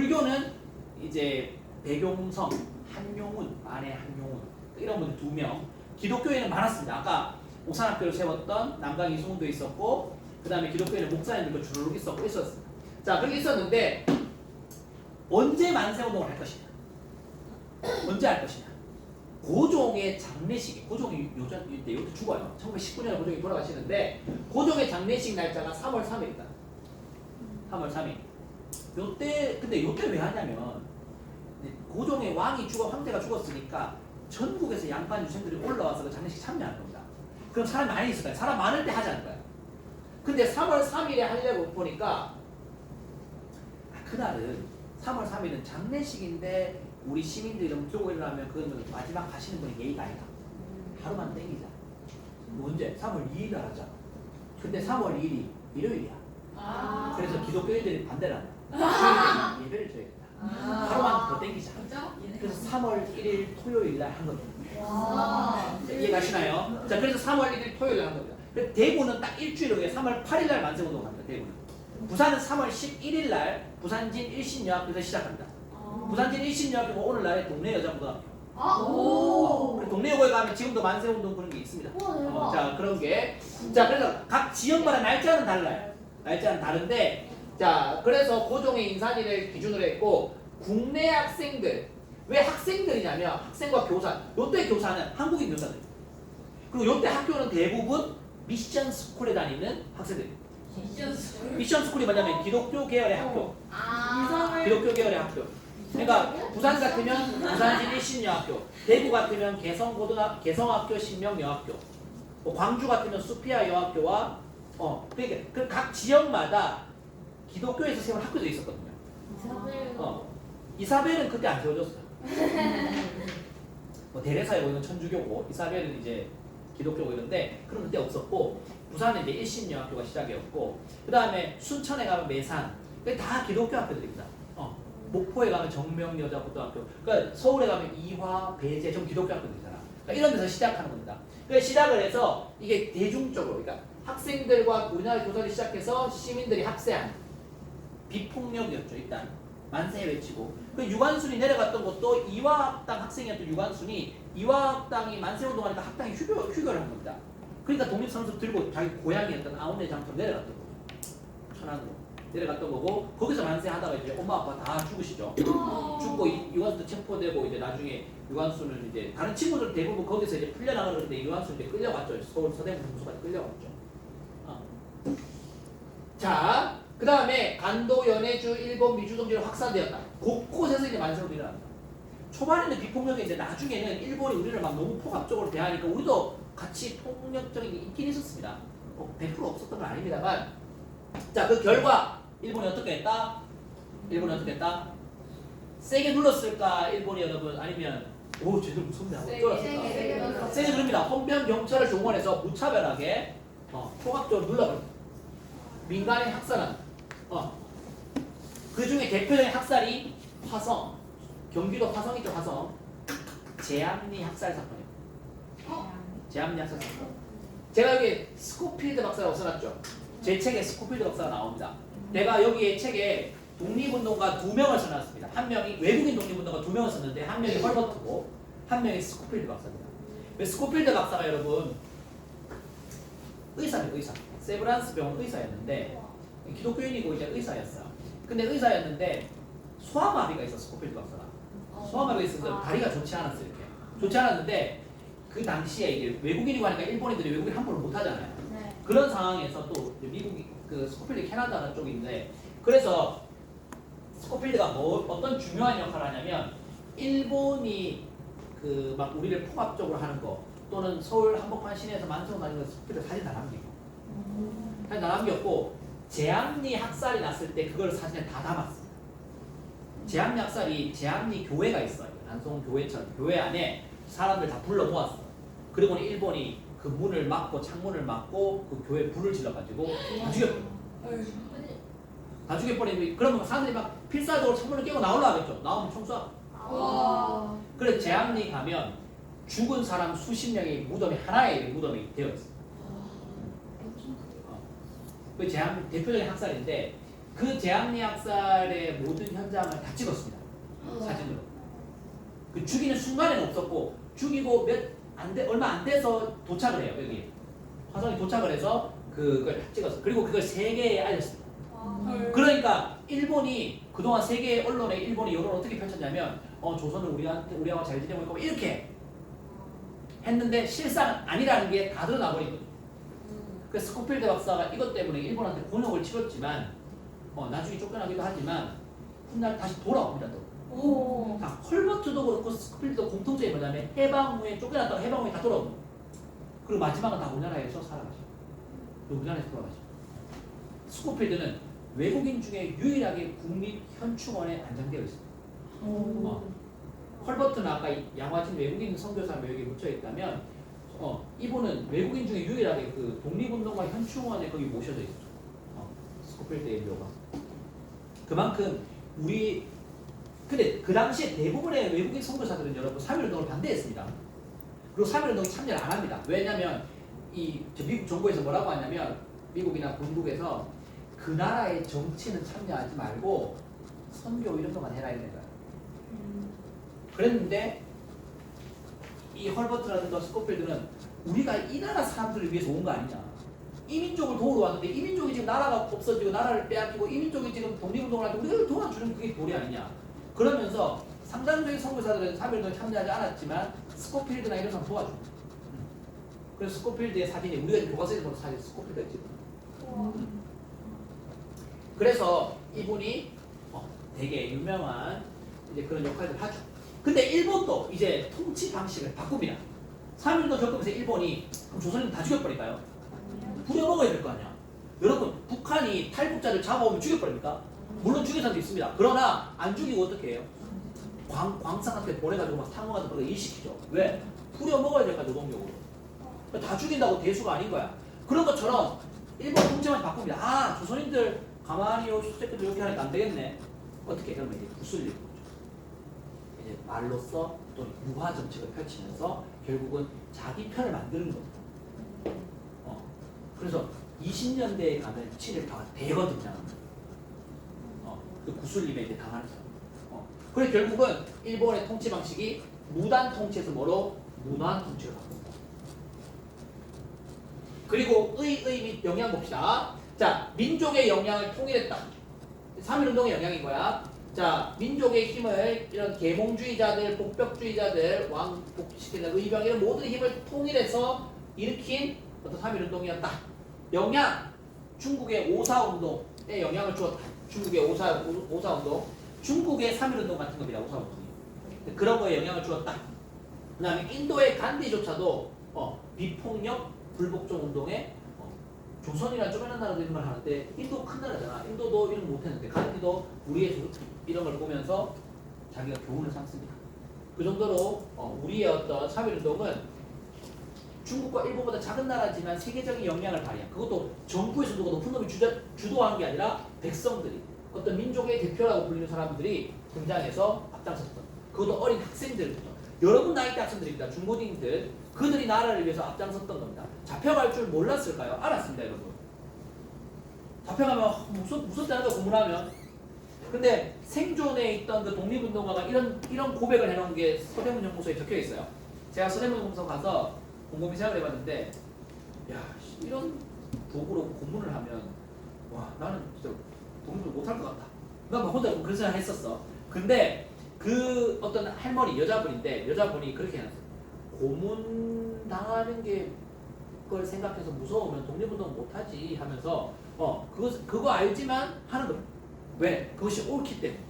불교는 이제 백용성, 한용운, 만해 한용운 이런 분들 2명. 기독교에는 많았습니다. 아까 옥산학교를 세웠던 남강 이승훈도 있었고, 그 다음에 기독교에는 목사님들도 주르륵 있었습니다. 자, 그렇게 있었는데 언제 만세운동을 할 것이냐? 언제 할 것이냐? 고종의 장례식이, 고종이 요때 죽어요. 1919년에 고종이 돌아가시는데 고종의 장례식 날짜가 3월 3일이다. 3월 3일. 요때 근데 요때 왜 하냐면 고종의 왕이 황제가 죽었으니까 전국에서 양반 유생들이 올라와서 그 장례식 참여하는 겁니다. 그럼 사람 많이 있을 거예요. 사람 많을 때 하자는 거예요. 근데 3월 3일에 하려고 보니까 그날은 3월 3일은 장례식인데 우리 시민들이 너무 들고 일어나면 그거는 마지막 가시는 분이 예의가 아니다. 하루만 땡기자. 언제? 3월 2일에 하자. 근데 3월 2일이 일요일이야. 그래서 기독교인들이 반대를 한다. 예배를 줘야겠다. 하루만 더 땡기자. 그래서 3월 1일 토요일 날 한 겁니다. 이해가시나요? 자, 그래서 3월 1일 토요일 날 한 겁니다. 대구는 딱 일주일 후에 3월 8일 날 만세운동을 합니다. 대구는. 부산은 3월 11일 날 부산진 일신여학교에서 시작합니다. 부산진 일신여학교가 오늘날의 동네 여자고등학교. 동네 여고에 가면 지금도 만세운동 그런 게 있습니다. 자, 그런 게. 자, 그래서 각 지역마다 날짜는 달라요. 날짜는 다른데, 자, 그래서 고종의 인산일을 기준으로 했고, 국내 학생들, 왜 학생들이냐면 학생과 교사, 요때 교사는 한국인 교사들. 그리고 요때 학교는 대부분 미션 스쿨에 다니는 학생들. 미션 스쿨이 뭐냐면 기독교 계열의 학교. 기독교 계열의 학교. 그러니까 부산 같으면 부산진 일신여학교, 대구 같으면 개성학교 신명여학교, 광주 같으면 수피아 여학교와 그러니까 그 각 지역마다 기독교에서 세운 학교도 있었거든요. 이사벨은 그때 안 세워졌어요. 대레사이고 이건 천주교고, 이사벨은 이제 기독교고 이런데 그런 그때 없었고, 부산은 이제 일신여학교가 시작이었고, 그 다음에 순천에 가면 매산, 다 기독교 학교들입니다. 목포에 가면 정명여자고등학교, 그러니까 서울에 가면 이화, 배재, 전 기독교 학교들이잖아. 그러니까 이런 데서 시작하는 겁니다. 그러니까 시작을 해서 이게 대중적으로, 그러니까 학생들과 우리나라 교사를 시작해서 시민들이 합세한 비폭력이었죠. 일단 만세 외치고, 그 유관순이 내려갔던 것도 이화학당 학생이었던 유관순이 이화학당이 만세운동하니까 학당이 휴교를 한 겁니다. 그러니까 독립선수 들고 자기 고향이었던 아우네 장터로 내려갔던 거죠. 천안으로 내려갔던 거고, 거기서 만세하다가 이제 엄마 아빠 다 죽으시죠. 죽고 유관순도 체포되고, 이제 나중에 유관순을 이제 다른 친구들 대부분 거기서 이제 풀려나가는데 유관순 이제 끌려갔죠. 서울 서대문 공소까지 끌려갔죠. 자, 그 다음에 간도, 연해주, 일본 미주정지로 확산되었다. 곳곳에서 이제 만세운동이 일어납니다. 초반에는 비폭력인데 나중에는 일본이 우리를 막 너무 폭압적으로 대하니까 우리도 같이 폭력적인 게 있긴 있었습니다. 100% 없었던 건 아닙니다만, 자, 그 결과 일본이 어떻게 했다? 세게 눌렀을까 일본이 여러분? 아니면 쟤들 무섭네 하고 쫄았을까? 세게 누릅니다. 헌병 경찰을 동원해서 무차별하게 폭압적으로 눌러버립니다. 민간인 학살은 그 중에 대표적인 학살이 화성, 경기도 화성이죠. 화성 제암리 학살 사건이에요. 제암리 학살 사건. 제가 여기 스코필드 박사라고 써놨죠. 제 책에 스코필드 박사가 나옵니다. 내가 여기에 책에 독립운동가 2명을 써놨습니다. 한 명이 외국인 독립운동가 2명을 썼는데 한 명이 헐버트고 한 명이 스코필드 박사입니다. 스코필드 박사가 여러분 의사입니다. 의사. 세브란스 병원 의사였는데 기독교인이고 이제 의사였어요. 근데 의사였는데 소아마비가 있었어. 스코필드 박사가. 소아마비가 있어서 다리가 좋지 않았어요. 이렇게. 좋지 않았는데 그 당시에 이제 외국인이고 하니까 일본인들이 외국인 함부로 못 하잖아요. 그런 상황에서 또 미국이 그 스코필드 캐나다 쪽인데, 그래서 스코필드가 어떤 중요한 역할을 하냐면 일본이 그 막 우리를 폭압적으로 하는 거, 또는 서울 한복판 시내에서 만세운동 하는 거 스코필드 사진 다 남기고, 사진 다 남겼고, 제암리 학살이 났을 때 그걸 사진에 다 담았어요. 제암리 학살이 제암리 교회가 있어요. 안성 교회처럼 교회 안에 사람들 다 불러 모았어. 그리고는 일본이 그 문을 막고 창문을 막고 그 교회 불을 질러가지고 다 죽여버려. 다 죽여버리면 그러면 사람들이 막 필사적으로 창문을 깨고 나오려 하겠죠. 나오면 총쏴. 그래서 제암리 가면 죽은 사람 수십 명의 무덤이 하나의 무덤이 되어 있어요. 그 제암리 대표적인 학살인데, 그 재앙리 학살의 모든 현장을 다 찍었습니다. 사진으로. 그 죽이는 순간에는 없었고 죽이고 얼마 안 돼서 도착을 해요. 여기 화성이 도착을 해서 그걸 다 찍었어. 그리고 그걸 세계에 알렸습니다. 그러니까 일본이 그동안 세계 언론에 일본이 여론을 어떻게 펼쳤냐면 조선은 우리하고 잘 지내고 있고 이렇게 했는데 실상 아니라는 게 다 드러나버리거든요. 그래서 스코필드 박사가 이것 때문에 일본한테 곤욕을 치렀지만 나중에 쫓겨나기도 하지만 훗날 다시 돌아옵니다. 또. 자, 헐버트도 그렇고 스코필드도 공통점이 뭐냐면 해방 후에 쫓겨났다가 해방 후에 다 돌아옵니다. 그리고 마지막은 다 우리나라에서 살아가죠. 우리나라에서 돌아가죠. 스코필드는 외국인 중에 유일하게 국립현충원에 안장되어 있습니다. 헐버트는 아까 양화진 외국인 선교사 묘역에 묻혀 있다면 이분은 외국인 중에 유일하게 그 독립운동가 현충원에 거기 모셔져 있죠. 스코필드의 묘가. 그만큼 근데 그 당시에 대부분의 외국인 선교사들은 여러분 3.1운동을 반대했습니다. 그리고 3.1운동에 참여를 안 합니다. 왜냐면 미국 정부에서 뭐라고 하냐면 미국이나 본국에서 그 나라의 정치는 참여하지 말고 선교 이런 것만 해라 이런 거야. 그랬는데 이 헐버트라든가 스코필드는 우리가 이 나라 사람들을 위해서 온 거 아니냐. 이민족을 도우러 왔는데 이민족이 지금 나라가 없어지고 나라를 빼앗기고 이민족이 지금 독립운동을 하는데 우리를 도와주는 그게 도리 아니냐. 그러면서 상당수의 선교사들은 3.1운동에 참여하지 않았지만 스코필드나 이런 사람 도와줘. 그래서 스코필드의 사진이 우리가 지금 교과서에 보는 사진 스코필드가 찍은. 그래서 이분이 되게 유명한 이제 그런 역할을 하죠. 근데 일본도 이제 통치 방식을 바꿉니다. 3.1운동 겪으면서 일본이 그럼 조선인들 다 죽여버릴까요? 부려먹어야 될 거 아니야. 여러분 북한이 탈북자를 잡아오면 죽여버립니까? 물론 죽인 사람도 있습니다. 그러나 안 죽이고 어떻게 해요? 광상한테 보내가지고 막 상어 같은 거 일시키죠. 왜? 부려먹어야 될까 노동력으로. 다 죽인다고 대수가 아닌 거야. 그런 것처럼 일본 통치만 바꿉니다. 아 조선인들 가만히 요 수색들 이렇게 하니까 안 되겠네. 어떻게 그러면 이제 구슬리는 거죠. 이제 말로써 또 유화 정책을 펼치면서 결국은 자기 편을 만드는 겁니다. 그래서 20년대에 가면 친일파가 되거든요. 그 구슬림에 이제 당하는 사람. 그래서 결국은 일본의 통치 방식이 무단 통치에서 뭐로 문화한 통치를 바꿉니다. 그리고 의 및 영향 봅시다. 자, 민족의 영향을 통일했다. 3.1운동의 영향인 거야. 자, 민족의 힘을 이런 계몽주의자들, 복벽주의자들, 왕복시키는 의병 이런 모든 힘을 통일해서 일으킨 어떤 3.1운동이었다. 영향, 중국의 5.4운동에 영향을 주었다. 중국의 5.4운동, 중국의 3.1운동 같은 겁니다. 5.4운동이. 그런 거에 영향을 주었다. 그 다음에 인도의 간디조차도 비폭력, 불복종 운동에 조선이나 쪼매난 나라도 이런 걸 하는데 인도 큰 나라잖아. 인도도 이런 거 못했는데 간디도 우리의 이런 걸 보면서 자기가 교훈을 삼습니다. 그 정도로 우리의 어떤 3.1운동은 중국과 일본보다 작은 나라지만 세계적인 영향을 발휘한 그것도 정부에서 누가 높은 놈이 주도한 게 아니라 백성들이 어떤 민족의 대표라고 불리는 사람들이 등장해서 앞장섰던 그것도 어린 학생들부터 여러분 나이대 학생들입니다. 중고딩들 그들이 나라를 위해서 앞장섰던 겁니다. 잡혀갈 줄 몰랐을까요? 알았습니다. 여러분 잡혀가면 무섭다는 거 공부하면 근데 생존에 있던 그 독립운동가가 이런 고백을 해놓은 게 서대문 연구소에 적혀 있어요. 제가 서대문 연구소 가서 곰곰이 생각을 해봤는데 야 이런 도구로 고문을 하면 와 나는 진짜 독립을 못할 것 같다. 난 혼자 그런 생각을 했었어. 근데 그 어떤 할머니 여자분이 그렇게 해놨어요. 고문 당하는 게 그걸 생각해서 무서우면 독립운동 못하지 하면서 그거 알지만 하는 거예요. 왜? 그것이 옳기 때문에.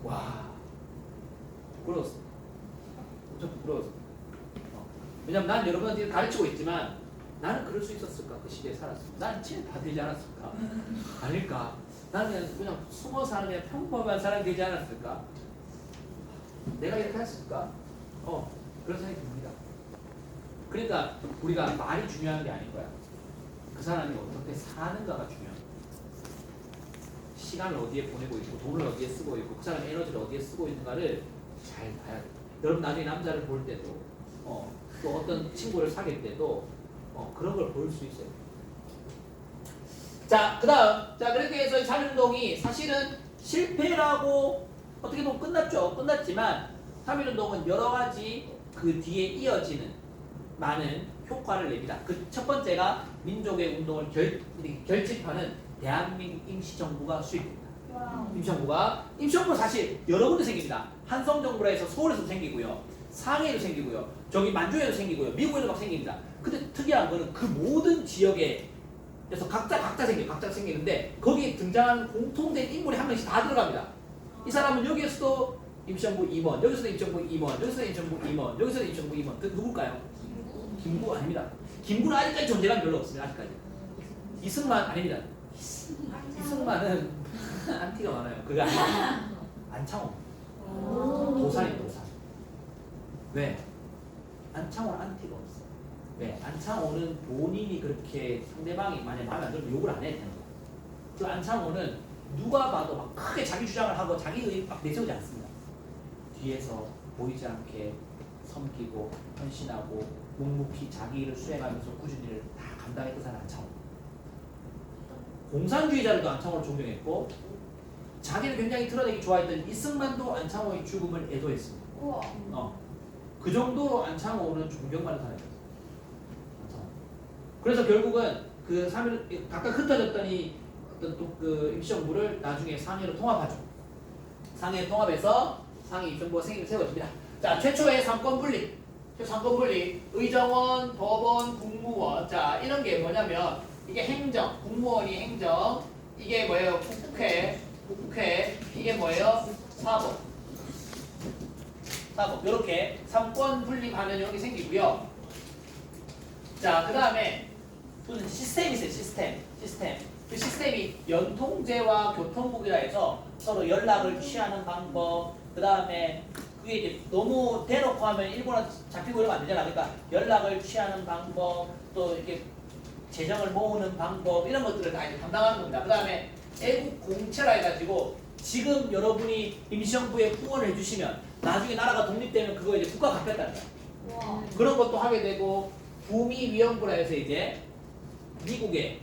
와 부러웠어. 엄청 부러웠어. 왜냐면 난 여러분한테 가르치고 있지만 나는 그럴 수 있었을까? 그 시대에 살았을까? 난 친일파 되지 않았을까? 아닐까? 나는 그냥 숨어 사는 그냥 평범한 사람이 되지 않았을까? 내가 이렇게 했을까? 그런 생각이 듭니다. 그러니까 우리가 말이 중요한 게 아닌 거야. 그 사람이 어떻게 사는가가 중요한 거야. 시간을 어디에 보내고 있고 돈을 어디에 쓰고 있고 그 사람의 에너지를 어디에 쓰고 있는가를 잘 봐야 돼. 여러분 나중에 남자를 볼 때도 또 어떤 친구를 사귈 때도 그런 걸 볼 수 있어요. 자, 그 다음. 자, 그렇게 해서 3.1운동이 사실은 실패라고 어떻게 보면 끝났죠. 끝났지만 3.1운동은 여러 가지 그 뒤에 이어지는 많은 효과를 냅니다. 그 첫 번째가 민족의 운동을 결집하는 대한민국 임시정부가 수립됩니다. 임시정부가 사실 여러 군데 생깁니다. 한성정부라 해서 서울에서 생기고요. 상해에도 생기고요. 저기 만주에도 생기고요. 미국에도 막 생깁니다. 근데 특이한 거는 그 모든 지역에 그래서 각자 생기는데 거기에 등장하는 공통된 인물이 한 명씩 다 들어갑니다. 이 사람은 여기에서도 임시정부 임원, 여기서도 임시정부 임원, 여기서도 임시정부 임원, 여기서도 임시정부 임원. 그 누굴까요? 김구 아닙니다. 김구는 아직까지 존재감이 별로 없습니다. 아직까지. 이승만 아닙니다. 이승만은 안티가 많아요. 그게 아니라 안창호. 도산입니다. 도산. 왜? 안창호는 안티가 없어. 왜? 안창호는 본인이 그렇게 상대방이 만약에 마음에 안 들면 욕을 안 해야 되는 거야. 그 안창호는 누가 봐도 막 크게 자기 주장을 하고 자기 의견 막 내세우지 않습니다. 뒤에서 보이지 않게 섬기고 헌신하고 묵묵히 자기 일을 수행하면서 꾸준히 일을 다 감당했던 사람이 안창호. 공산주의자들도 안창호를 존경했고 자기를 굉장히 드러내기 좋아했던 이승만도 안창호의 죽음을 애도했습니다. 그 정도로 안창호는 존경받는 사람이었어요. 그래서 결국은 그 3.1 각각 흩어졌더니 어떤 또 그 임시정부를 나중에 상해로 통합하죠. 상해 통합해서 상해 임시정부가 세워집니다. 자, 최초의 삼권 분립. 삼권 분립. 의정원, 법원, 국무원. 자, 이런 게 뭐냐면 이게 행정, 국무원이 행정. 이게 뭐예요? 국회. 이게 뭐예요? 사법. 이렇게 삼권 분립하면 이렇게 생기고요. 자, 그 다음에 무슨 시스템이 있어요. 시스템. 그 시스템이 연통제와 교통국이라 해서 서로 연락을 취하는 방법. 그 다음에 그게 이제 너무 대놓고 하면 일본은 잡히고 이러면 안 되잖아. 그러니까 연락을 취하는 방법, 또 이렇게 재정을 모으는 방법 이런 것들을 다 이제 담당하는 겁니다. 그 다음에 애국 공채라 해가지고 지금 여러분이 임시정부에 후원을 해주시면 나중에 나라가 독립되면 그거 이제 국가 갚겠다는 거야. 그런 것도 하게 되고 부미위원부라 해서 이제 미국에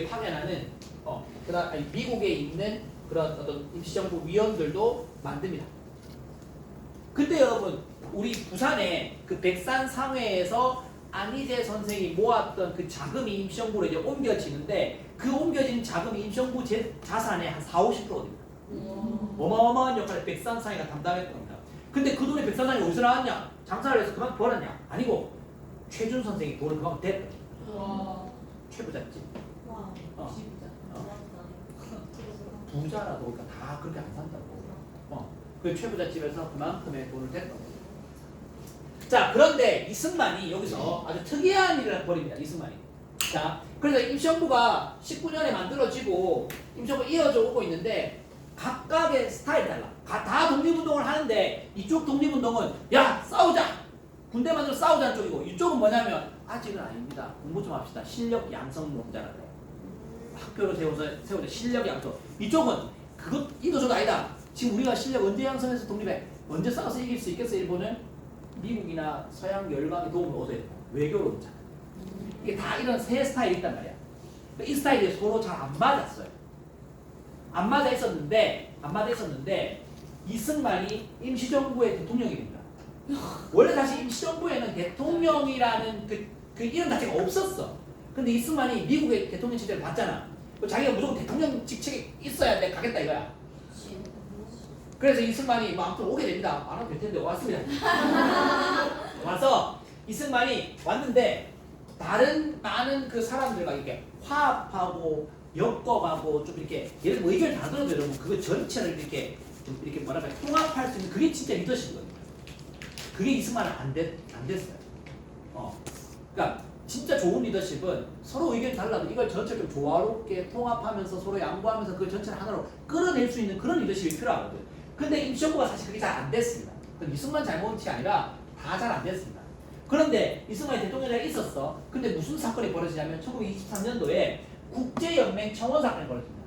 파견하는 미국에 있는 그런 어떤 임시정부 위원들도 만듭니다. 근데 여러분 우리 부산에 그 백산상회에서 안희재 선생이 모았던 그 자금이 임시정부로 이제 옮겨지는데 그 옮겨진 자금이 임시정부 자산의 한 40~50%입니다. 어마어마한 역할을 백산상회가 담당했던 겁니다. 근데 그 돈이 백산상회가 어디서 나왔냐? 장사를 해서 그만큼 벌었냐? 아니고 최준 선생이 돈을 그만큼 댔다. 최부잣집. 부자라도 그러니까 다 그렇게 안 산다고. 그 최부잣집에서 그만큼의 돈을 댔던 거죠. 자, 그런데 이승만이 여기서 아주 특이한 일을 벌입니다. 이승만이. 자, 그래서 임시정부가 19년에 만들어지고 임시정부가 이어져 오고 있는데 각각의 스타일이 달라. 다 독립운동을 하는데 이쪽 독립운동은 야 싸우자! 군대 만들어 싸우자는 쪽이고 이쪽은 뭐냐면 아직은 아닙니다. 공부 좀 합시다. 실력 양성론자라고 해요. 학교를 세우자 실력 양성. 이쪽은 이도 저도 아니다. 지금 우리가 실력 언제 양성해서 독립해? 언제 싸워서 이길 수 있겠어 일본을? 미국이나 서양 열강의 도움을 얻어야 된다. 외교로 오잖아. 이게 다 이런 세 스타일이 있단 말이야. 이 스타일이 서로 잘 안 맞았어요. 안 맞아 있었는데 이승만이 임시정부의 대통령이 됩니다. 원래 사실 임시정부에는 대통령이라는 그 이름 자체가 없었어. 근데 이승만이 미국의 대통령 체제를 봤잖아. 자기가 무조건 대통령 직책에 있어야 돼 가겠다 이거야. 그래서 이승만이 아무튼 오게 됩니다. 안 와도 될 텐데 왔습니다. 와서 이승만이 왔는데 다른 많은 그 사람들과 이렇게 화합하고 엮어가고 좀 이렇게 예를 들면 의견을 다 들어도 여러분 그거 전체를 이렇게 좀 이렇게 뭐랄까 통합할 수 있는 그게 진짜 리더십이거든요. 그게 이승만은 안 됐어요. 그러니까 진짜 좋은 리더십은 서로 의견이 달라도 이걸 전체를 좀 조화롭게 통합하면서 서로 양보하면서 그 전체를 하나로 끌어낼 수 있는 그런 리더십이 필요하거든. 근데 임시정부가 사실 그게 잘 안 됐습니다. 이승만 잘못이 아니라 다 잘 안 됐습니다. 그런데 이승만이 대통령이 있었어. 근데 무슨 사건이 벌어지냐면 1923년도에 국제연맹 청원 사건이 벌어집니다.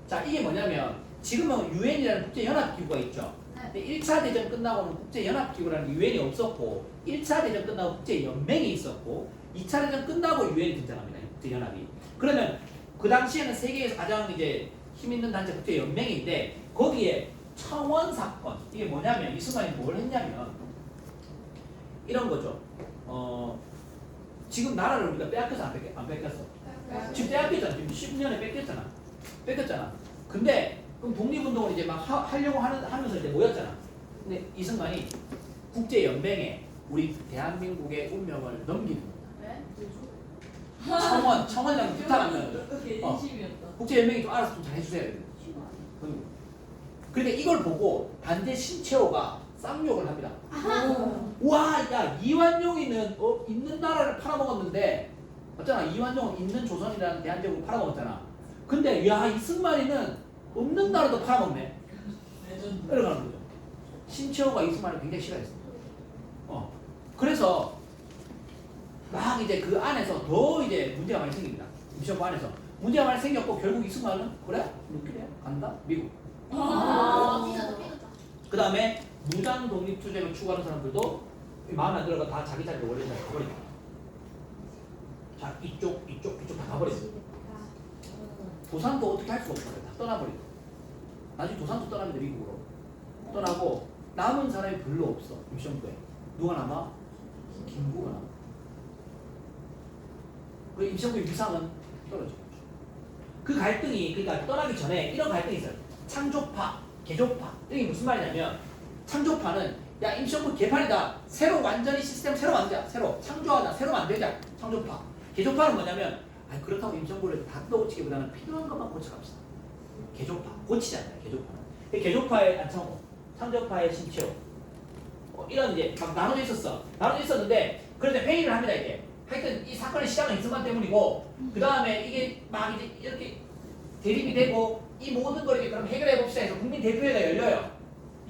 자, 이게 뭐냐면 지금은 유엔이라는 국제연합기구가 있죠. 근데 1차 대전 끝나고는 국제연합기구라는 유엔이 없었고 1차 대전 끝나고 국제연맹이 있었고 2차 대전 끝나고 유엔이 등장합니다. 국제연합이. 그러면 그 당시에는 세계에서 가장 이제 힘 있는 단체 국제 연맹인데 거기에 청원 사건 이게 뭐냐면 이승만이 뭘 했냐면 이런 거죠. 지금 나라를 우리가 빼앗겨서 안 뺏겼어? 지금 빼앗겼잖아. 지금 10년에 뺏겼잖아. 근데 그럼 독립운동을 이제 막 하려고 하면서 이제 모였잖아. 근데 이승만이 국제연맹에 우리 대한민국의 운명을 넘기는 거야. 청원장 부탁하면 국제연맹이 좀 알아서 좀 잘해주세요. 그런데 이걸 보고 반대 신채호가 쌍욕을 합니다. 와, 야 이완용이는 있는 나라를 팔아먹었는데 맞잖아. 이완용은 있는 조선이라는 대한제국을 팔아먹었잖아. 근데 야 이승만이는 없는 나라도 팔아먹네. 이러는 거죠. 신채호가 이승만을 굉장히 싫어했어. 그래서 막 이제 그 안에서 더 이제 문제가 많이 생깁니다. 임시정부 안에서 문제가 많이 생겼고 결국 이승만은 그래? 그래? 간다? 미국. 그 다음에 무장 독립투쟁을 추구하는 사람들도 마음에 안 들어가 다 자기 자리로 원래 자리로 가버립니다. 자 이쪽 다 가버렸어. 도산도 어떻게 할 수가 없어요. 다 떠나버리고. 나중에 도산도 떠납니다. 미국으로. 떠나고 남은 사람이 별로 없어. 임시정부에. 누가 남아? 김구가 남아. 그 임시정부의 위상은 떨어지고. 그 갈등이 그러니까 떠나기 전에 이런 갈등이 있어요. 창조파, 개조파. 이게 무슨 말이냐면 창조파는 야 임시정부 개판이다. 새로 완전히 시스템 새로 만들자. 새로 창조하자. 새로 만들자. 창조파. 개조파는 뭐냐면 아니 그렇다고 임시정부를 다 뜯어고치기보다는 필요한 것만 고쳐갑시다. 개조파. 고치지 않아요. 개조파는. 개조파의 안창호, 창조파의 신채호. 이런 이제 막 나눠져 있었어. 나눠져 있었는데 그런데 회의를 합니다 이게. 하여튼 이 사건의 시작은 이승만 때문이고 그 다음에 이게 막 이제 이렇게 대립이 되고 이 모든 걸 이제 그럼 해결해 봅시다 해서 국민 대표회가 열려요.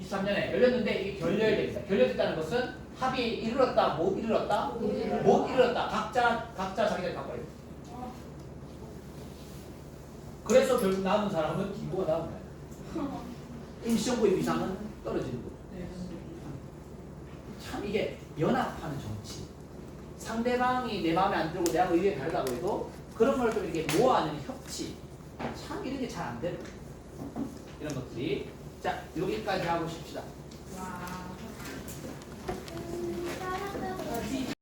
23년에 열렸는데 이게 결렬이 됩니다. 결렬됐다는 것은 합의에 이르렀다, 못 이르렀다, 못 이르렀다. 각자 자기들 바꿔요. 그래서 결국 남은 사람은 김구가 나온 거예요. 임시정부의 위상은 떨어지는 거죠. 참 이게 연합하는 정치. 상대방이 내 마음에 안 들고 내가 의견이 다르다고 해도 그런 걸 좀 이렇게 모아내는 협치. 참 이런 게 잘 안 되는 이런 것들이. 자 여기까지 하고 싶시다.